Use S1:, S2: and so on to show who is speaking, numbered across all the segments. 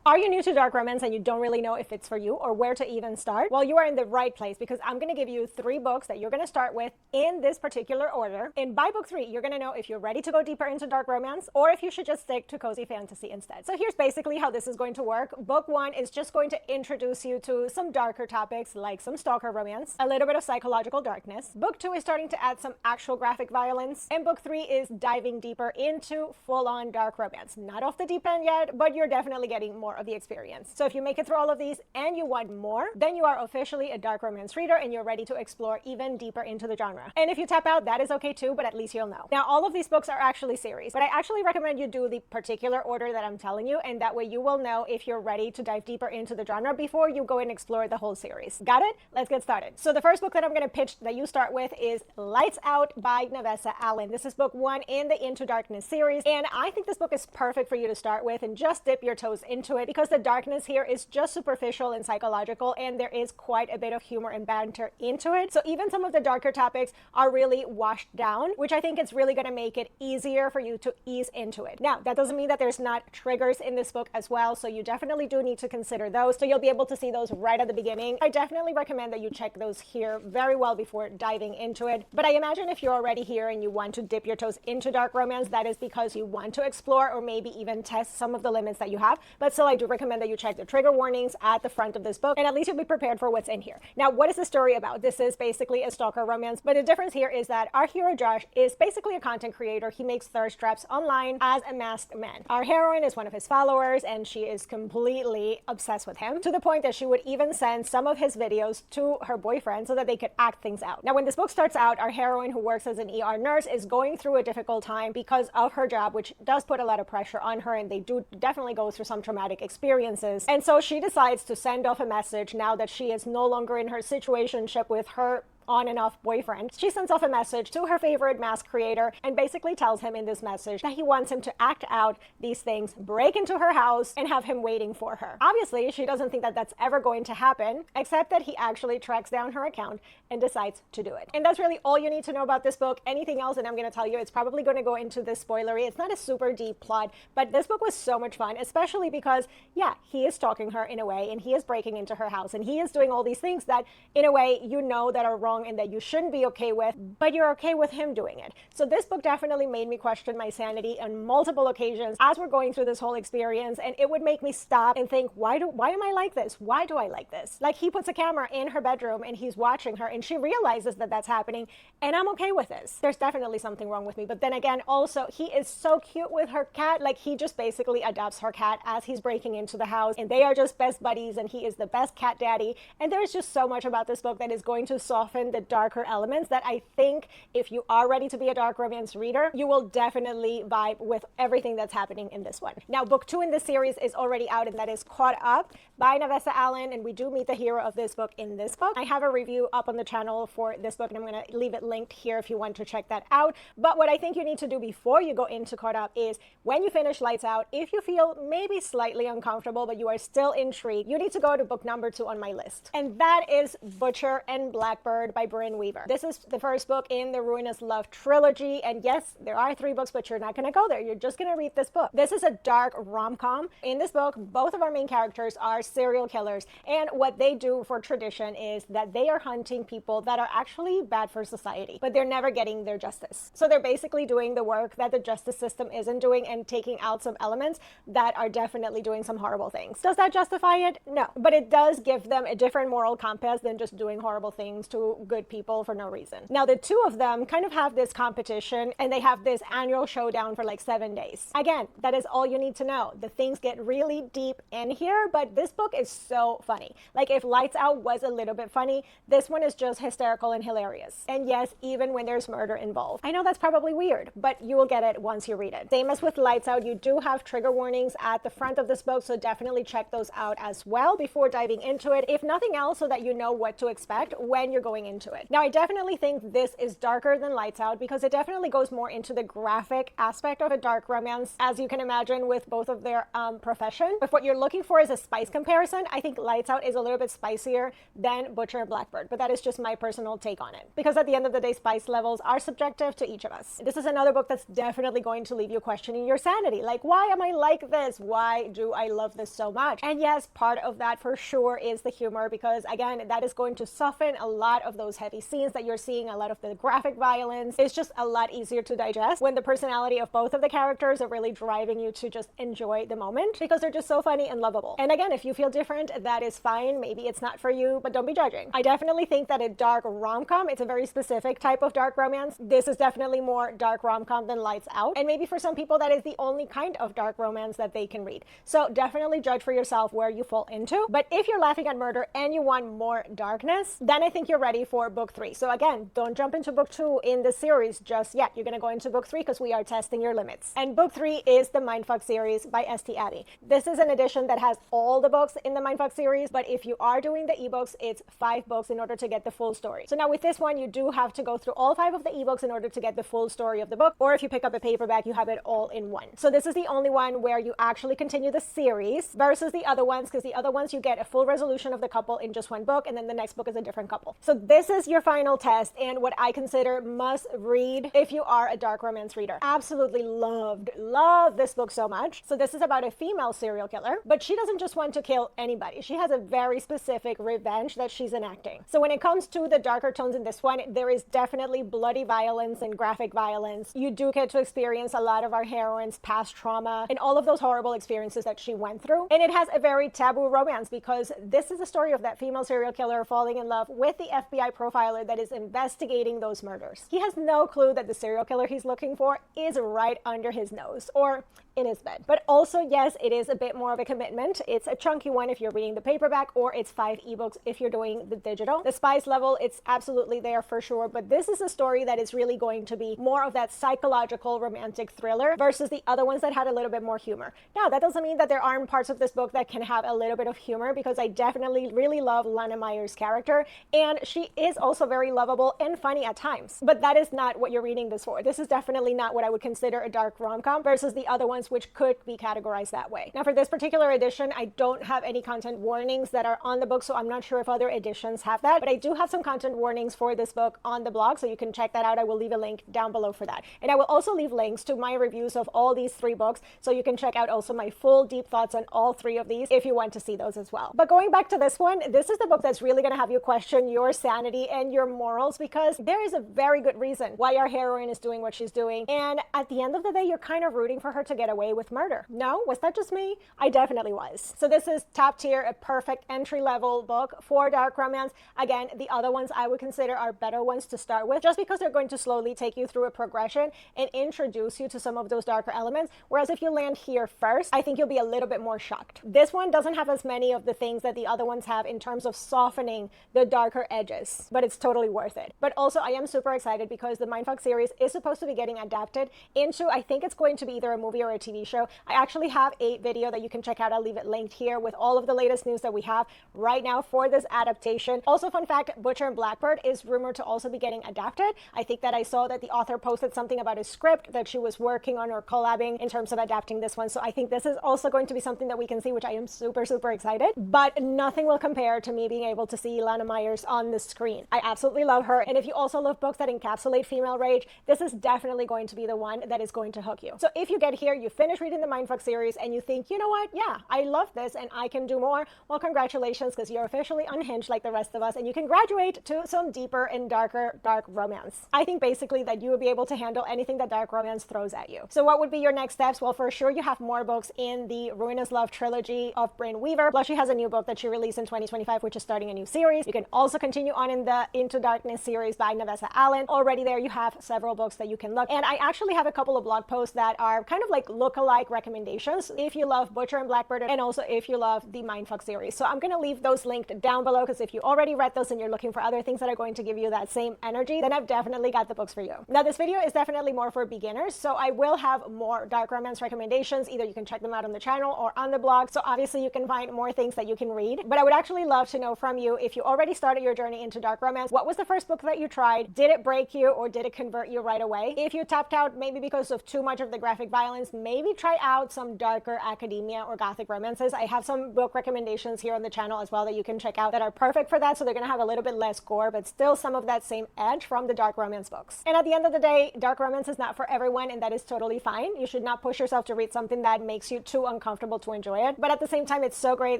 S1: Are you new to dark romance and you don't really know if it's for you or where to even start? Well, you are in the right place because I'm going to give you 3 books that you're going to start with in this particular order. And by book 3, you're going to know if you're ready to go deeper into dark romance or if you should just stick to cozy fantasy instead. So here's basically how this is going to work. Book 1 is just going to introduce you to some darker topics like some stalker romance, a little bit of psychological darkness. Book 2 is starting to add some actual graphic violence. And book 3 is diving deeper into full-on dark romance. Not off the deep end yet, but you're definitely getting more of the experience. So if you make it through all of these and you want more, then you are officially a dark romance reader and you're ready to explore even deeper into the genre. And if you tap out, that is okay too, but at least you'll know. Now, all of these books are actually series, but I actually recommend you do the particular order that I'm telling you, and that way you will know if you're ready to dive deeper into the genre before you go and explore the whole series. Got it? Let's get started. So the first book that I'm going to pitch that you start with is Lights Out by Navessa. This is book 1 in the Into Darkness series, and I think this book is perfect for you to start with and just dip your toes into it because the darkness here is just superficial and psychological, and there is quite a bit of humor and banter into it. So even some of the darker topics are really washed down, which I think is really going to make it easier for you to ease into it. Now, that doesn't mean that there's not triggers in this book as well, so you definitely do need to consider those. So you'll be able to see those right at the beginning. I definitely recommend that you check those here very well before diving into it. But I imagine if you're already here and you want to dip your toes into dark romance, that is because you want to explore or maybe even test some of the limits that you have. But still, I do recommend that you check the trigger warnings at the front of this book, and at least you'll be prepared for what's in here. Now, what is the story about? This is basically a stalker romance, but the difference here is that our hero Josh is basically a content creator. He makes thirst traps online as a masked man. Our heroine is one of his followers, and she is completely obsessed with him to the point that she would even send some of his videos to her boyfriend so that they could act things out. Now, when this book starts out, our heroine, who works as an ER nurse, is going through a difficult time because of her job, which does put a lot of pressure on her, and they do definitely go through some traumatic experiences. And so she decides to send off a message now that she is no longer in her situationship with her on and off boyfriend. She sends off a message to her favorite mask creator and basically tells him in this message that he wants him to act out these things, break into her house, and have him waiting for her. Obviously, she doesn't think that that's ever going to happen, except that he actually tracks down her account and decides to do it. And that's really all you need to know about this book. Anything else that I'm going to tell you, it's probably going to go into this spoilery. It's not a super deep plot, but this book was so much fun, especially because, yeah, he is stalking her in a way, and he is breaking into her house, and he is doing all these things that, in a way, you know that are wrong and that you shouldn't be okay with, but you're okay with him doing it. So this book definitely made me question my sanity on multiple occasions as we're going through this whole experience, and it would make me stop and think, why am I like this? Why do I like this? Like, he puts a camera in her bedroom and he's watching her, and she realizes that that's happening, and I'm okay with this. There's definitely something wrong with me. But then again, also, he is so cute with her cat. Like, he just basically adopts her cat as he's breaking into the house, and they are just best buddies, and he is the best cat daddy. And there's just so much about this book that is going to soften the darker elements that I think if you are ready to be a dark romance reader, you will definitely vibe with everything that's happening in this one. Now, book 2 in this series is already out, and that is Caught Up by Navessa, and we do meet the hero of this book in this book. I have a review up on the channel for this book, and I'm going to leave it linked here if you want to check that out. But what I think you need to do before you go into Caught Up is when you finish Lights Out, if you feel maybe slightly uncomfortable, but you are still intrigued, you need to go to book number 2 on my list. And that is Butcher and Blackbird by Brynne. This is the first book in the Ruinous Love trilogy, and yes, there are 3 books, but you're not going to go there. You're just going to read this book. This is a dark rom-com. In this book, both of our main characters are serial killers, and what they do for tradition is that they are hunting people that are actually bad for society, but they're never getting their justice. So they're basically doing the work that the justice system isn't doing and taking out some elements that are definitely doing some horrible things. Does that justify it? No, but it does give them a different moral compass than just doing horrible things to good people for no reason. Now, the 2 of them kind of have this competition, and they have this annual showdown for like 7 days. Again, that is all you need to know. The things get really deep in here, but this book is so funny. Like, if Lights Out was a little bit funny, this one is just hysterical and hilarious. And yes, even when there's murder involved. I know that's probably weird, but you will get it once you read it. Same as with Lights Out, you do have trigger warnings at the front of this book, so definitely check those out as well before diving into it. If nothing else, so that you know what to expect when you're going into into it. Now, I definitely think this is darker than Lights Out because it definitely goes more into the graphic aspect of a dark romance, as you can imagine with both of their profession. If what you're looking for is a spice comparison, I think Lights Out is a little bit spicier than Butcher and Blackbird, but that is just my personal take on it. Because at the end of the day, spice levels are subjective to each of us. This is another book that's definitely going to leave you questioning your sanity. Like, why am I like this? Why do I love this so much? And yes, part of that for sure is the humor, because again, that is going to soften a lot of those heavy scenes that you're seeing, a lot of the graphic violence. It's just a lot easier to digest when the personality of both of the characters are really driving you to just enjoy the moment because they're just so funny and lovable. And again, if you feel different, that is fine. Maybe it's not for you, but don't be judging. I definitely think that a dark rom-com, it's a very specific type of dark romance. This is definitely more dark rom-com than Lights Out. And maybe for some people, that is the only kind of dark romance that they can read. So definitely judge for yourself where you fall into. But if you're laughing at murder and you want more darkness, then I think you're ready for book 3. So again, don't jump into book 2 in the series just yet. You're going to go into book 3 because we are testing your limits. And book 3 is the Mindfuck series by St. Abbey. This is an edition that has all the books in the Mindfuck series, but if you are doing the ebooks, it's 5 books in order to get the full story. So now with this one, you do have to go through all 5 of the ebooks in order to get the full story of the book, or if you pick up a paperback, you have it all in one. So this is the only one where you actually continue the series versus the other ones, because the other ones you get a full resolution of the couple in just one book, and then the next book is a different couple. So this is your final test and what I consider must read if you are a dark romance reader. Absolutely love this book so much. So this is about a female serial killer, but she doesn't just want to kill anybody. She has a very specific revenge that she's enacting. So when it comes to the darker tones in this one, there is definitely bloody violence and graphic violence. You do get to experience a lot of our heroine's past trauma and all of those horrible experiences that she went through. And it has a very taboo romance because this is the story of that female serial killer falling in love with the FBI profiler that is investigating those murders. He has no clue that the serial killer he's looking for is right under his nose or in his bed. But also, yes, it is a bit more of a commitment. It's a chunky one if you're reading the paperback, or it's 5 ebooks if you're doing the digital. The spice level, it's absolutely there for sure, but this is a story that is really going to be more of that psychological romantic thriller versus the other ones that had a little bit more humor. Now, that doesn't mean that there aren't parts of this book that can have a little bit of humor, because I definitely really love Lana Meyer's character, and she is also very lovable and funny at times. But that is not what you're reading this for. This is definitely not what I would consider a dark rom-com versus the other ones which could be categorized that way. Now, for this particular edition, I don't have any content warnings that are on the book, so I'm not sure if other editions have that, but I do have some content warnings for this book on the blog, so you can check that out. I will leave a link down below for that. And I will also leave links to my reviews of all these 3 books, so you can check out also my full deep thoughts on all 3 of these if you want to see those as well. But going back to this one, this is the book that's really going to have you question your sanity and your morals, because there is a very good reason why our heroine is doing what she's doing. And at the end of the day, you're kind of rooting for her to get away with murder. No? Was that just me? I definitely was. So this is top tier, a perfect entry-level book for dark romance. Again, the other ones I would consider are better ones to start with, just because they're going to slowly take you through a progression and introduce you to some of those darker elements. Whereas if you land here first, I think you'll be a little bit more shocked. This one doesn't have as many of the things that the other ones have in terms of softening the darker edges, but it's totally worth it. But also, I am super excited because the Mindfuck series is supposed to be getting adapted into, I think it's going to be either a movie or a TV show. I actually have a video that you can check out. I'll leave it linked here with all of the latest news that we have right now for this adaptation. Also, fun fact, Butcher and Blackbird is rumored to also be getting adapted. I think that I saw that the author posted something about a script that she was working on or collabing in terms of adapting this one. So I think this is also going to be something that we can see, which I am super, super excited. But nothing will compare to me being able to see Lana Meyers on the screen. I absolutely love her. And if you also love books that encapsulate female rage, this is definitely going to be the one that is going to hook you. So if you get here, you finish reading the Mindfuck series, and you think, you know what? Yeah, I love this and I can do more. Well, congratulations, because you're officially unhinged like the rest of us, and you can graduate to some deeper and darker dark romance. I think basically that you will be able to handle anything that dark romance throws at you. So what would be your next steps? Well, for sure, you have more books in the Ruinous Love trilogy of Brynne Weaver. Plus, she has a new book that she released in 2025, which is starting a new series. You can also continue on in the Into Darkness series by Navessa. Already there, you have several books that you can look. And I actually have a couple of blog posts that are kind of like look-alike recommendations if you love Butcher and Blackbird, and also if you love the Mindfuck series. So I'm going to leave those linked down below, because if you already read those and you're looking for other things that are going to give you that same energy, then I've definitely got the books for you. Now, this video is definitely more for beginners, so I will have more dark romance recommendations. Either you can check them out on the channel or on the blog, so obviously you can find more things that you can read. But I would actually love to know from you, if you already started your journey into into dark romance, what was the first book that you tried? Did it break you or did it convert you right away? If you tapped out maybe because of too much of the graphic violence, maybe try out some darker academia or gothic romances. I have some book recommendations here on the channel as well that you can check out that are perfect for that. So they're going to have a little bit less gore, but still some of that same edge from the dark romance books. And at the end of the day, dark romance is not for everyone, and that is totally fine. You should not push yourself to read something that makes you too uncomfortable to enjoy it. But at the same time, it's so great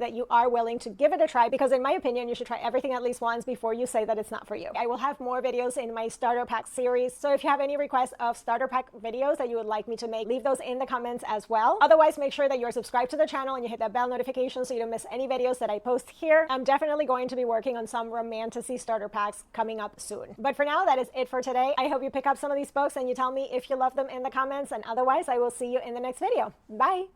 S1: that you are willing to give it a try, because in my opinion, you should try everything at least once before you say that it's not for you. I will have more videos in my starter pack series. So if you have any requests of starter pack videos that you would like me to make, leave those in the comments as well. Otherwise, make sure that you're subscribed to the channel and you hit that bell notification so you don't miss any videos that I post here. I'm definitely going to be working on some romantasy starter packs coming up soon. But for now, that is it for today. I hope you pick up some of these books and you tell me if you love them in the comments, and otherwise I will see you in the next video. Bye!